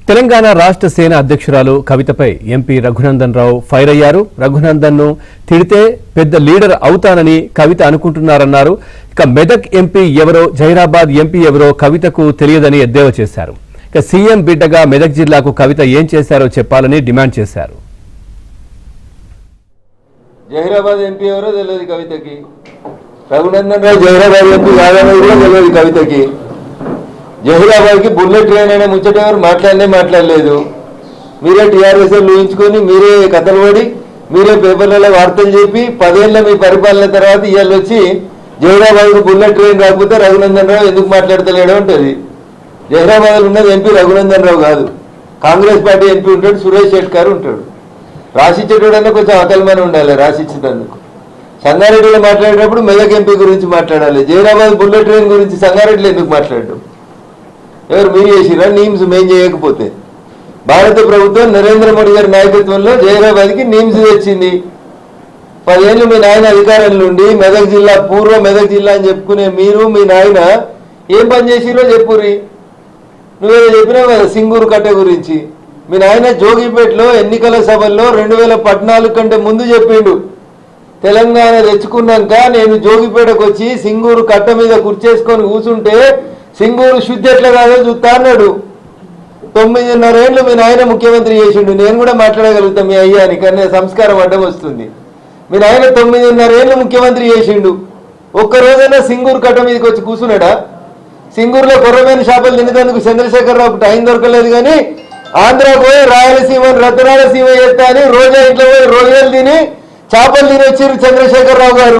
తెలంగాణ రాష్ట్ర సేన అధ్యక్షురాలు కవితపై ఎంపీ రఘునందన్ రావు ఫైర్ అయ్యారు. రఘునందన్ను తిడితే పెద్ద లీడర్ అవుతానని కవిత అనుకుంటున్నారన్నారు. ఇక మెదక్ ఎంపీ ఎవరో, జహీరాబాద్ ఎంపీ ఎవరో కవితకు తెలియదని ఎద్దేవా చేశారు. ఇక సీఎం బిడ్డగా మెదక్ జిల్లాకు కవిత ఏం చేశారో చెప్పాలని డిమాండ్ చేశారు. జహీరాబాద్ ఎంపీ ఎవరో తెలియదు కవితకి, రఘునందన్ రావు జహీరాబాద్ ఎంపీ కాదనేది కూడా తెలియదు కవితకి. జహీరాబాద్కి బుల్లెట్ ట్రైన్ అయినా ముచ్చట ఎవరు మాట్లాడలేదు. మీరే టీఆర్ఎస్ ఊహించుకొని మీరే కథలు పడి మీరే పేపర్లలో వార్తలు చెప్పి 10 ఏళ్ళ మీ పరిపాలన తర్వాత ఇవాళ వచ్చి జహీరాబాద్కు బుల్లెట్ ట్రైన్ రాకపోతే రఘునందన్ రావు ఎందుకు మాట్లాడతలేడో ఉంటుంది. జహీరాబాద్లో ఉన్నది ఎంపీ రఘునందన్ రావు కాదు, కాంగ్రెస్ పార్టీ ఎంపీ ఉంటాడు, సురేష్ షెట్కార్ ఉంటాడు. రాసిచ్చేటోడన్నా కొంచెం అకల్మని ఉండాలి. రాసిచ్చేటందుకు సంగారెడ్డిలో మాట్లాడేటప్పుడు మెదక్ ఎంపీ గురించి మాట్లాడాలి. జహీరాబాద్ బుల్లెట్ ట్రైన్ గురించి సంగారెడ్డిలో ఎందుకు మాట్లాడడం? ఎవరు మీరు చేసిరా? నీమ్స్ మేం చేయకపోతే భారత ప్రభుత్వం నరేంద్ర మోడీ గారి నాయకత్వంలో జహీరాబాద్కి నీమ్స్ తెచ్చింది. 10 ఏళ్ళు మీ నాయన అధికారంలో ఉండి మెదక్ జిల్లా, పూర్వ మెదక్ జిల్లా అని చెప్పుకునే మీరు, మీ నాయన ఏం పని చేసిరో చెప్పుర్రి. నువ్వేదో చెప్పినావు కదా సింగూరు కట్ట గురించి. మీ నాయన జోగిపేటలో ఎన్నికల సభల్లో 2014 కంటే ముందు చెప్పిండు, తెలంగాణ తెచ్చుకున్నాక నేను జోగిపేటకు వచ్చి సింగూరు కట్ట మీద కుర్చేసుకొని కూర్చుంటే సింగూరు శుద్ధి ఎట్లా కాదో చూస్తా అన్నాడు. 9.5 ఏళ్ళు మీ నాయన ముఖ్యమంత్రి చేసిండు. నేను కూడా మాట్లాడగలుగుతాం మీ అయ్యాని, కానీ సంస్కారం అడ్డం వస్తుంది. మీ నాయన 9.5 ఏళ్ళు ముఖ్యమంత్రి చేసిండు. ఒక్కరోజైనా సింగూరు కట్ట మీదకి వచ్చి కూర్చున్నాడా? సింగూరులో కొర్రమైన చేపలు తినేందుకు చంద్రశేఖరరావుకు టైం దొరకలేదు, కానీ ఆంధ్రాకు పోయి రాయలసీమను రతనాల సీమ చేస్తా అని రోజా ఇంట్లో పోయి రొయ్యలు తిని చేపలు తిని వచ్చిర్రు చంద్రశేఖరరావు గారు.